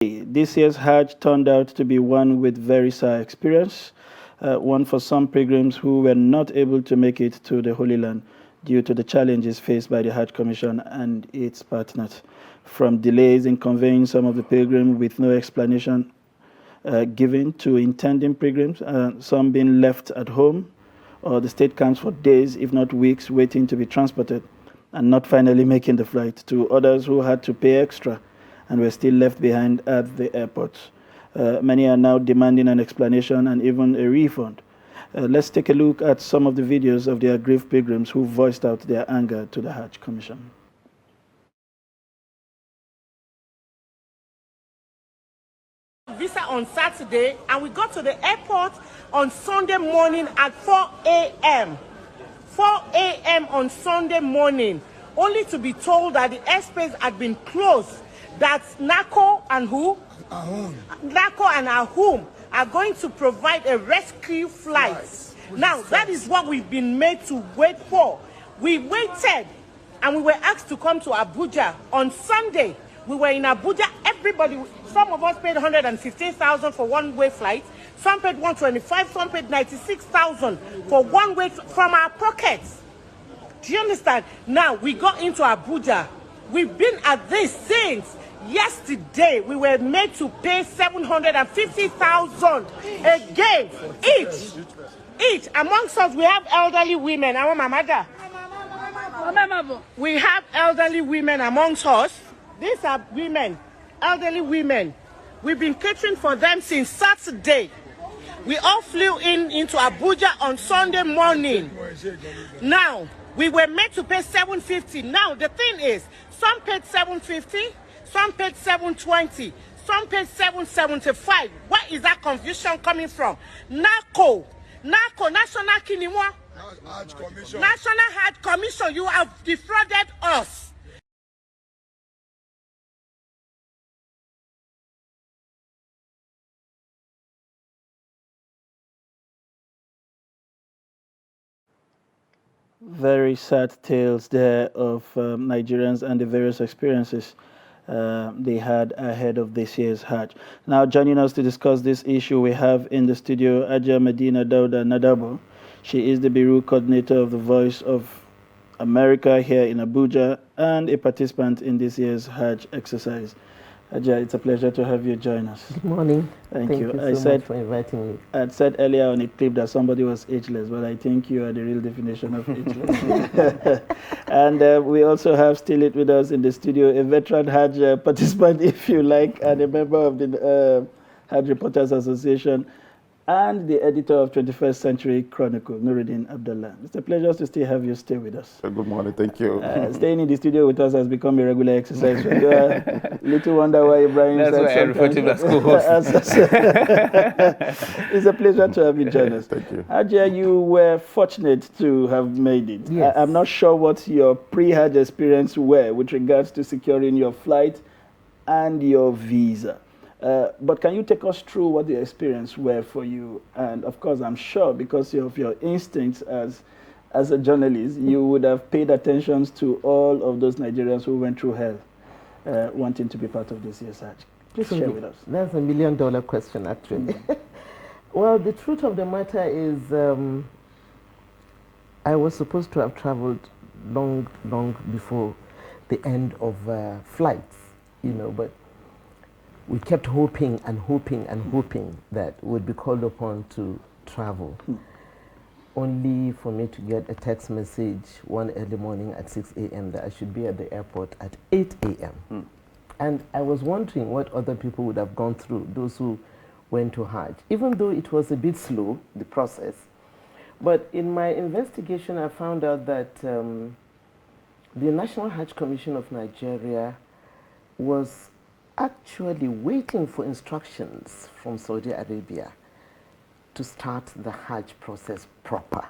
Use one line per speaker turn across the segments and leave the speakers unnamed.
This year's Hajj turned out to be one with very sad experience, one for some pilgrims who were not able to make it to the Holy Land due to the challenges faced by the Hajj Commission and its partners, from delays in conveying some of the pilgrims with no explanation given to intending pilgrims, some being left at home or the state camps for days, if not weeks, waiting to be transported and not finally making the flight, to others who had to pay extra and were still left behind at the airport. Many are now demanding an explanation and even a refund. Let's take a look at some of the videos of the aggrieved pilgrims who voiced out their anger to the Hajj Commission.
Visa on Saturday, and we got to the airport on Sunday morning at 4 a.m. 4 a.m. on Sunday morning, only to be told that the airspace had been closed, that NACO and who? NACO and AHUM are going to provide a rescue flight. Now, that is what we've been made to wait for. We waited, and we were asked to come to Abuja on Sunday. We were in Abuja, everybody, some of us paid 115,000 for one-way flight, some paid 125, some paid 96,000 for one-way from our pockets. Do you understand? Now, we got into Abuja. We've been at this since yesterday. We were made to pay 750,000 again, each. Amongst us, we have elderly women. We have elderly women amongst us. These are women, elderly women. We've been catering for them since Saturday. We all flew into Abuja on Sunday morning. Now, we were made to pay 750. Now, the thing is, some paid 750, some paid 720, some paid 775. Where is that confusion coming from? NACO, National Kinimwa, National Hajj Commission, you have defrauded us.
Very sad tales there of Nigerians and the various experiences they had ahead of this year's Hajj. Now, joining us to discuss this issue, we have in the studio HAJJ Medina Dauda Nadabo. She is the Bureau Coordinator of the Voice of America here in Abuja and a participant in this year's Hajj exercise. HAJJ, it's a pleasure to have you join us.
Good morning.
Thank you.
Thank you so much for inviting me.
I said earlier on a clip that somebody was ageless, but I think you are the real definition of ageless. And we also have still it with us in the studio, a veteran Hajj participant, if you like, and a member of the Hajj Reporters Association, and the editor of 21st Century Chronicle, Nuruddin Abdullah. It's a pleasure to still have you stay with us.
Good morning, thank you.
Staying in the studio with us has become a regular exercise. Little wonder why Ibrahim
That's
said
why I refer to him as co-host.
It's a pleasure to have you join us.
Thank you.
HAJJ, you were fortunate to have made it.
Yes.
I'm not sure what your pre-Hajj experience were with regards to securing your flight and your visa. But can you take us through what the experience were for you? And of course, I'm sure because of your instincts as a journalist, you would have paid attention to all of those Nigerians who went through hell wanting to be part of this year's Hajj. Please share with us.
That's $1 million question, actually. Well, the truth of the matter is I was supposed to have traveled long before the end of flights, but we kept hoping that we'd be called upon to travel. Only for me to get a text message one early morning at 6 a.m. that I should be at the airport at 8 a.m. And I was wondering what other people would have gone through, those who went to Hajj, even though it was a bit slow, the process. But in my investigation, I found out that the National Hajj Commission of Nigeria was actually waiting for instructions from Saudi Arabia to start the Hajj process proper.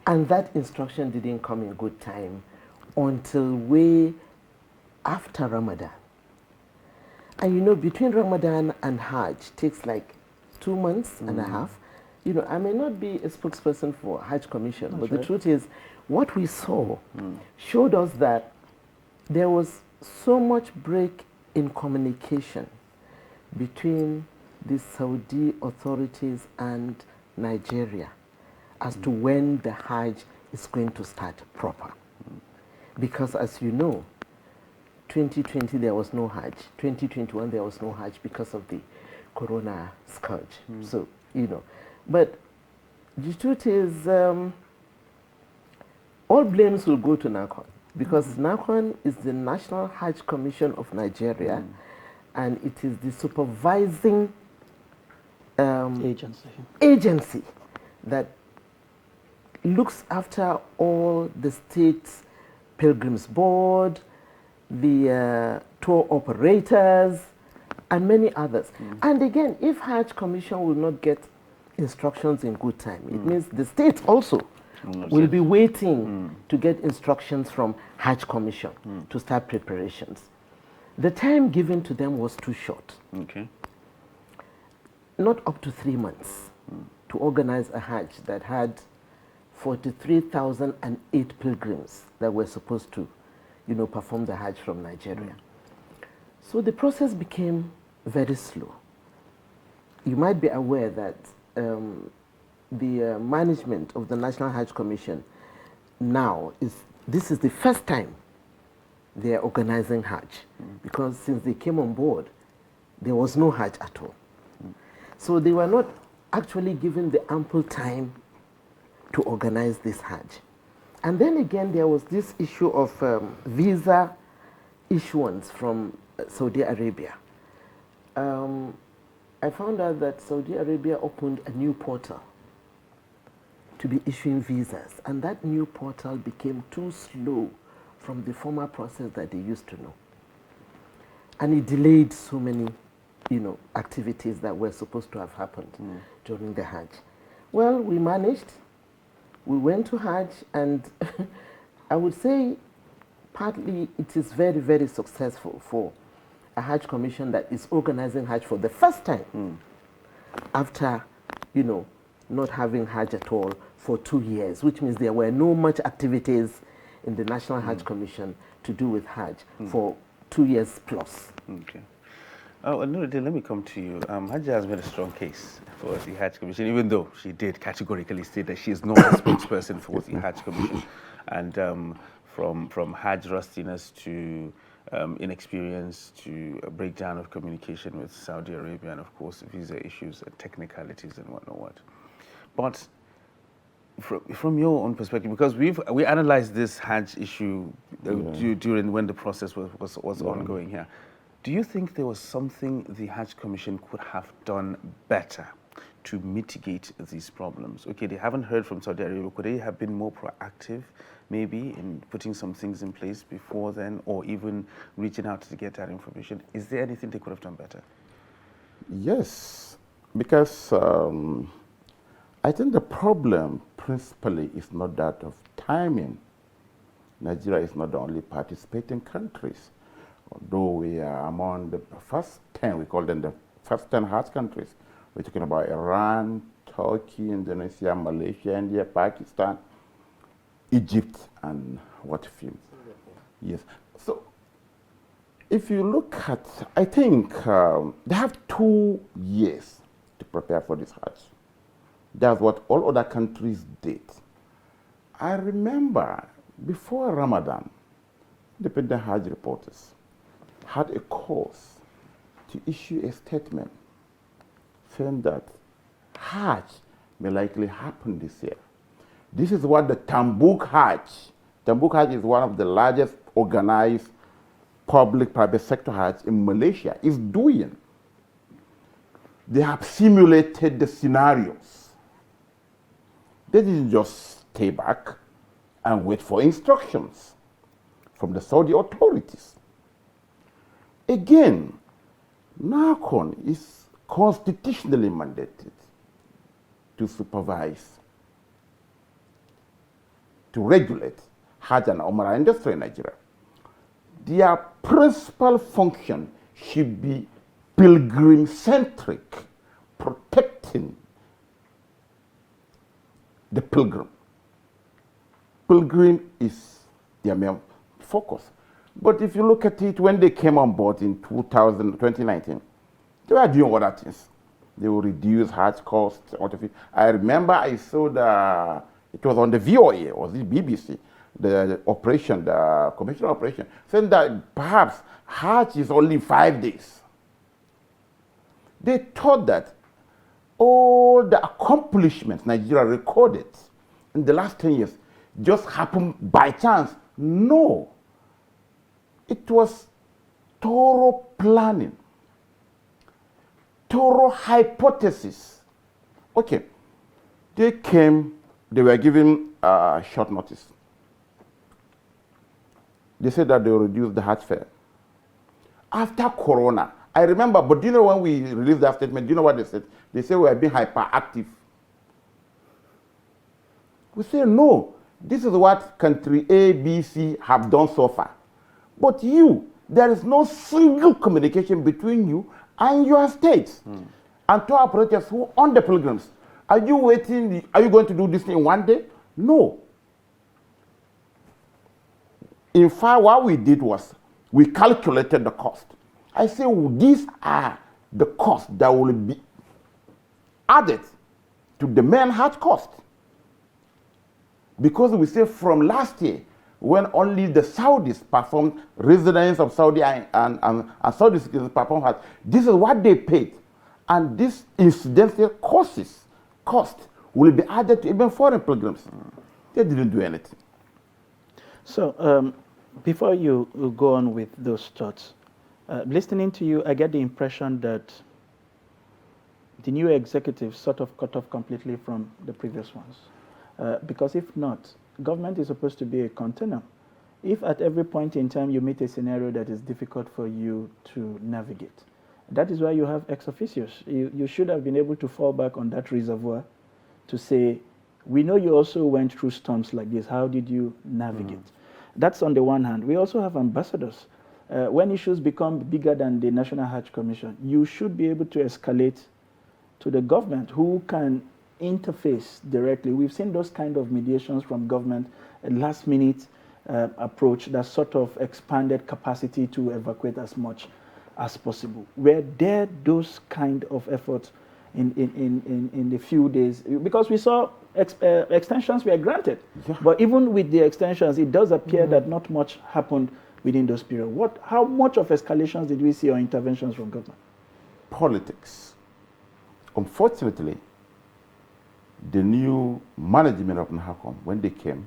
And that instruction didn't come in good time until way after Ramadan. And between Ramadan and Hajj takes like 2 months and a half. I may not be a spokesperson for Hajj Commission, but the truth is what we saw showed us that there was so much break in communication between the Saudi authorities and Nigeria as to when the Hajj is going to start proper. Because as you know, 2020 there was no Hajj, 2021 there was no Hajj because of the corona scourge. So, but the truth is, all blames will go to NACON, because NACON is the National Hajj Commission of Nigeria, and it is the supervising agency that looks after all the states' pilgrims board, the tour operators, and many others. And again, if Hajj Commission will not get instructions in good time, it means the states also will be waiting to get instructions from Hajj Commission to start preparations. The time given to them was too short.
Okay.
Not up to 3 months to organize a Hajj that had 43,008 pilgrims that were supposed to, perform the Hajj from Nigeria. So the process became very slow. You might be aware that the management of the National Hajj Commission now this is the first time they are organizing Hajj, because since they came on board, there was no Hajj at all. So they were not actually given the ample time to organize this Hajj. And then again, there was this issue of visa issuance from Saudi Arabia. I found out that Saudi Arabia opened a new portal to be issuing visas, and that new portal became too slow from the former process that they used to know. And it delayed so many, activities that were supposed to have happened during the Hajj. Well, we managed. We went to Hajj, and I would say partly it is very, very successful for a Hajj Commission that is organizing Hajj for the first time after, not having Hajj at all for 2 years, which means there were no much activities in the National Hajj Commission to do with Hajj for 2 years plus.
Okay. Oh, Nuruddin, let me come to you. HAJJ has made a strong case for the Hajj Commission, even though she did categorically state that she is not a spokesperson for the Hajj Commission. And from Hajj rustiness to inexperience to a breakdown of communication with Saudi Arabia, and of course visa issues and technicalities and whatnot. But from your own perspective, because we analyzed this Hajj issue during when the process was ongoing here, do you think there was something the Hajj Commission could have done better to mitigate these problems? Okay, they haven't heard from Saudi Arabia. Could they have been more proactive, maybe, in putting some things in place before then, or even reaching out to get that information? Is there anything they could have done better?
Yes, because I think the problem principally is not that of timing. Nigeria is not the only participating countries. Although we are among the first 10, we call them the first 10 Hajj countries. We're talking about Iran, Turkey, Indonesia, Malaysia, India, Pakistan, Egypt, and what few. Yes. So if you look at, I think they have 2 years to prepare for this Hajj. That's what all other countries did. I remember before Ramadan, independent Hajj reporters had a course to issue a statement saying that Hajj may likely happen this year. This is what the Tambuk Hajj is one of the largest organized public-private sector Hajj in Malaysia, is doing. They have simulated the scenarios. They didn't just stay back and wait for instructions from the Saudi authorities. Again, NACON is constitutionally mandated to supervise, to regulate Hajj and Umrah industry in Nigeria. Their principal function should be pilgrim-centric, protecting the pilgrim. Pilgrim is their main focus. But if you look at it, when they came on board in 2019, They were doing other things. They will reduce Hajj costs. I remember I saw it was on the VOA or the BBC, the operation, the commissioner operation, saying that perhaps Hajj is only 5 days. They thought that all the accomplishments Nigeria recorded in the last 10 years just happened by chance. No. It was thorough planning, thorough hypothesis. Okay, they were given short notice. They said that they will reduce the Hajj fare. After Corona, I remember, but do you know when we released that statement, do you know what they said? They said we are being hyperactive. We say, no, this is what country A, B, C have done so far. But there is no single communication between you and your states. And tour operators who own the pilgrims. Are you waiting? Are you going to do this in one day? No. In fact, what we did was we calculated the cost. I say, well, these are the costs that will be added to the main Hajj cost. Because we say from last year, when only the Saudis performed, residents of Saudi and Saudi citizens performed Hajj, this is what they paid. And this incidental cost will be added to even foreign pilgrims. They didn't do anything.
So, before you go on with those thoughts, listening to you, I get the impression that the new executive sort of cut off completely from the previous ones. Because if not, government is supposed to be a container. If at every point in time you meet a scenario that is difficult for you to navigate, that is why you have ex officios. You should have been able to fall back on that reservoir to say, we know you also went through storms like this. How did you navigate? That's on the one hand. We also have ambassadors. When issues become bigger than the National Hajj Commission, you should be able to escalate to the government who can interface directly. We've seen those kind of mediations from government, a last minute approach that sort of expanded capacity to evacuate as much as possible. Were there those kind of efforts in the few days? Because we saw extensions were granted, but even with the extensions, it does appear that not much happened within those periods. How much of escalations did we see or interventions from government?
Politics. Unfortunately, the new management of Nahacom, when they came,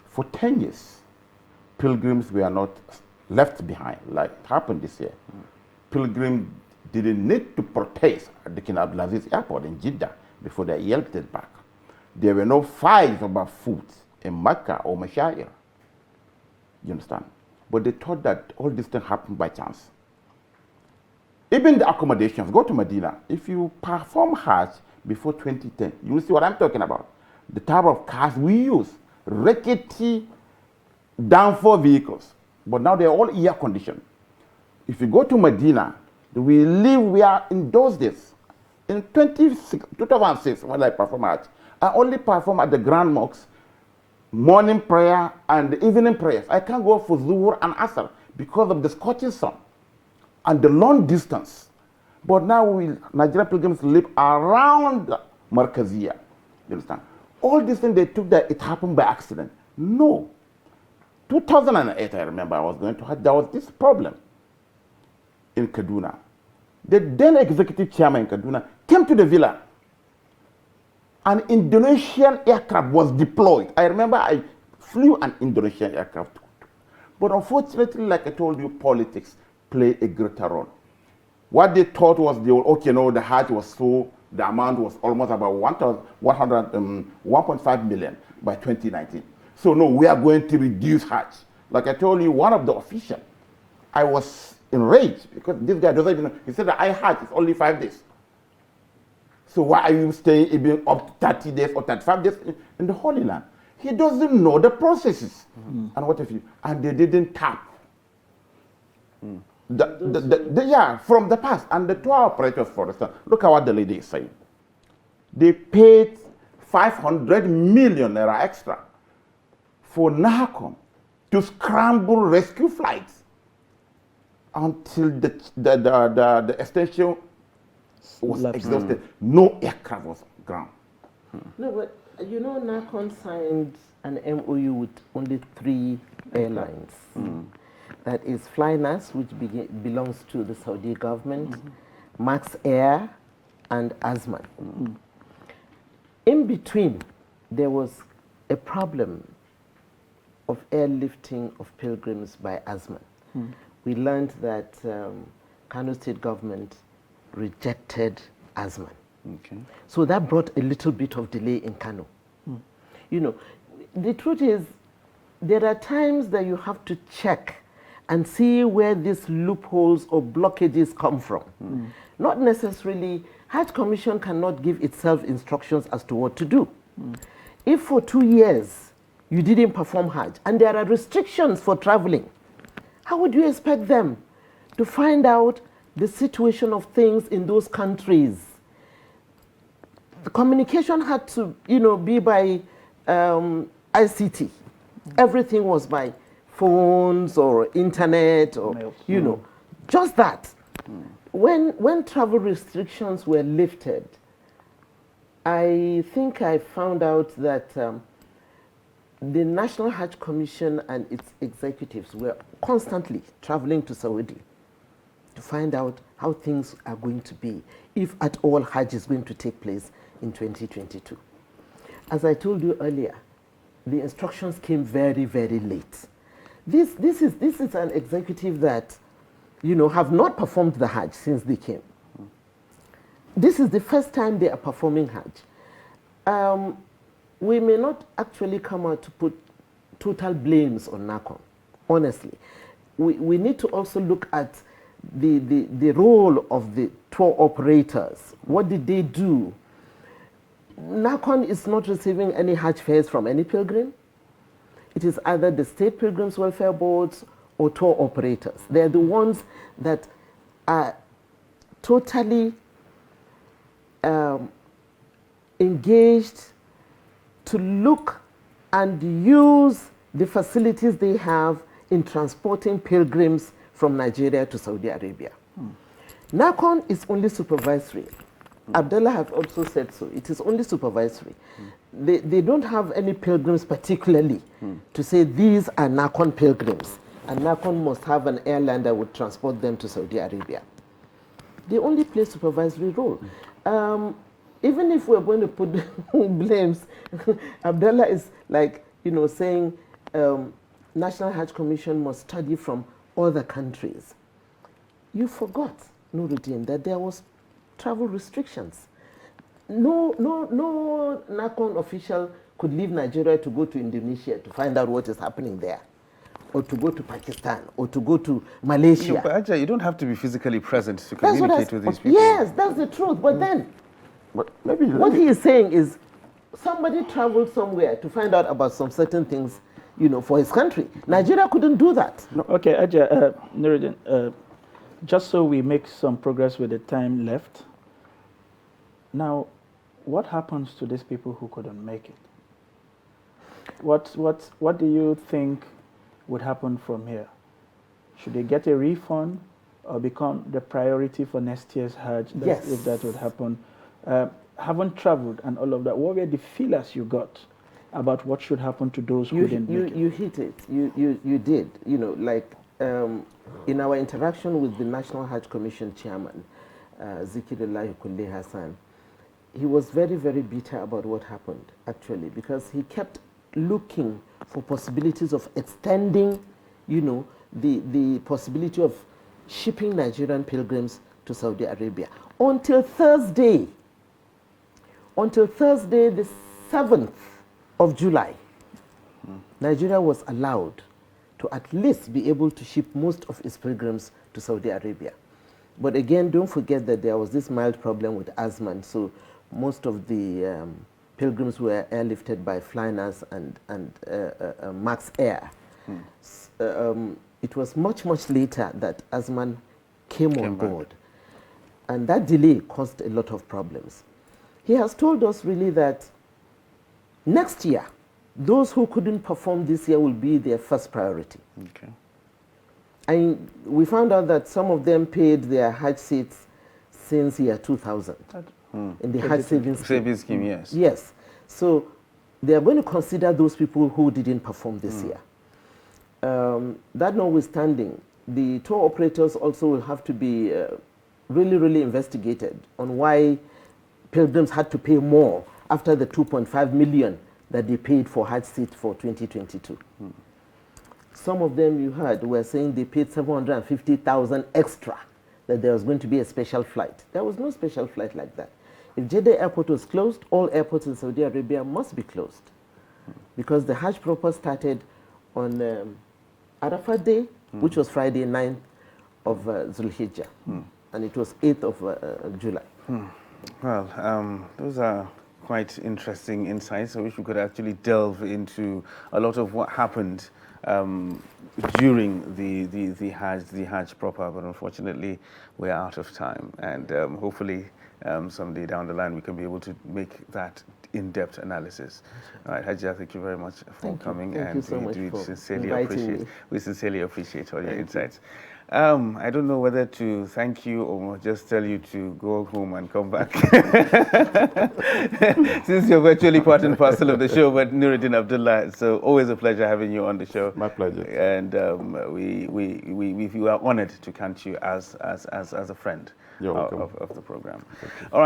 for 10 years, pilgrims were not left behind, like it happened this year. Pilgrims didn't need to protest at the King Abdulaziz Airport in Jeddah before they yelped it back. There were no fights about food in Mecca or Mashair. You understand? But they thought that all this thing happened by chance. Even the accommodations, go to Medina. If you perform Hajj before 2010, you will see what I'm talking about. The type of cars we use, rickety, downfall vehicles. But now they're all air conditioned. If you go to Medina, we are in those days. In 2006, when I performed Hajj, I only perform at the Grand Mosque, morning prayer and evening prayers. I can't go for Zuhur and Asr because of the scorching sun and the long distance. But now Nigerian pilgrims live around Markaziyah. You understand? All these things they took that it happened by accident. No. 2008, I remember I was going to Hajj. There was this problem in Kaduna. The then executive chairman in Kaduna came to the villa. An Indonesian aircraft was deployed. I remember I flew an Indonesian aircraft. But unfortunately, like I told you, politics play a greater role. What they thought was, the Hajj was so, the amount was almost about 1.5 million by 2019. So no, we are going to reduce Hajj. Like I told you, one of the officials, I was enraged because this guy doesn't even know. He said that Hajj is only 5 days. So why are you staying even up to 30 days or 35 days in the Holy Land? He doesn't know the processes. And what if you, and they didn't tap. From the past. And the tour operators, for instance, look at what the lady is saying. They paid 500 million naira extra for Nahacom to scramble rescue flights. until the extension was
Lapsed.
exhausted. No aircraft was on ground.
No, but you know, NACON signed an MOU with only 3 airlines. That is Flynas, which belongs to the Saudi government, Max Air, and Azman. In between, there was a problem of airlifting of pilgrims by Azman. We learned that Kano State government rejected Azman.
Okay.
So that brought a little bit of delay in Kano. You know, the truth is, there are times that you have to check and see where these loopholes or blockages come from. Not necessarily, Hajj Commission cannot give itself instructions as to what to do. If for 2 years you didn't perform Hajj and there are restrictions for traveling, how would you expect them to find out the situation of things in those countries? The communication had to, you know, be by ICT. Everything was by phones or internet or,
Mails.
you know, just that. When travel restrictions were lifted, I think I found out that the National Hajj Commission and its executives were constantly traveling to Saudi to find out how things are going to be, if at all Hajj is going to take place in 2022. As I told you earlier, the instructions came very, very late. This is an executive that, you know, have not performed the Hajj since they came. This is the first time they are performing Hajj. We may not actually come out to put total blames on NACON, honestly. We need to also look at the role of the tour operators. What did they do? NACON is not receiving any Hajj fares from any pilgrim. It is either the state pilgrims welfare boards or tour operators. They're the ones that are totally engaged to look and use the facilities they have in transporting pilgrims from Nigeria to Saudi Arabia. NACON is only supervisory. Abdullah has also said so. It is only supervisory. They don't have any pilgrims particularly to say these are NACON pilgrims and NACON must have an airline that would transport them to Saudi Arabia. They only play supervisory role. Even if we're going to put blames, Abdullah is like, you know, saying National Hajj Commission must study from other countries. You forgot, Nuruddin, that there was travel restrictions. No NACON official could leave Nigeria to go to Indonesia to find out what is happening there, or to go to Pakistan, or to go to Malaysia.
But HAJJ, you don't have to be physically present to communicate with these people.
Yes, that's the truth. But then,
But maybe
what he is saying is, somebody traveled somewhere to find out about some certain things, you know, for his country. Nigeria couldn't do that.
Okay, Ajay, Nuruddin, just so we make some progress with the time left. Now, what happens to these people who couldn't make it? What do you think would happen from here? Should they get a refund or become the priority for next year's Hajj?
Yes.
If that would happen. Haven't traveled and all of that. What were the feelers you got about what should happen to those who didn't make it?
You hit it. You did. You know, like in our interaction with the National Hajj Commission chairman, Zikirullah Kulli Hassan, he was very, very bitter about what happened, actually, because he kept looking for possibilities of extending, you know, the possibility of shipping Nigerian pilgrims to Saudi Arabia. Until Thursday, the 7th of July, Nigeria was allowed to at least be able to ship most of its pilgrims to Saudi Arabia. But again, don't forget that there was this mild problem with Azman, so most of the pilgrims were airlifted by Flynas and Max Air. It was much, much later that Azman came on board. And that delay caused a lot of problems. He has told us really that next year, those who couldn't perform this year will be their first priority.
Okay.
we found out that some of them paid their Hajj seats since year 2000 in the Hajj savings scheme.
Yes.
Yes. So they are going to consider those people who didn't perform this year. That notwithstanding, the tour operators also will have to be really, really investigated on why pilgrims had to pay more after the 2.5 million that they paid for Hajj seats for 2022. Some of them you heard were saying they paid 750,000 extra, that there was going to be a special flight. There was no special flight like that. If Jeddah airport was closed, all airports in Saudi Arabia must be closed, because the Hajj proper started on Arafat Day, which was Friday 9th of Zulhijjah, and it was 8th of July.
Well, those are quite interesting insights. I wish we could actually delve into a lot of what happened during the Hajj proper, but unfortunately we're out of time, and hopefully someday down the line we can be able to make that in-depth analysis. All right, HAJJ, thank you very much for coming,
and
we sincerely appreciate all your insights. I don't know whether to thank you or just tell you to go home and come back, since you're virtually part and parcel of the show. But Nuruddin Abdullah, so always a pleasure having you on the show.
My pleasure.
And we are honored to count you as a friend of the program. All right.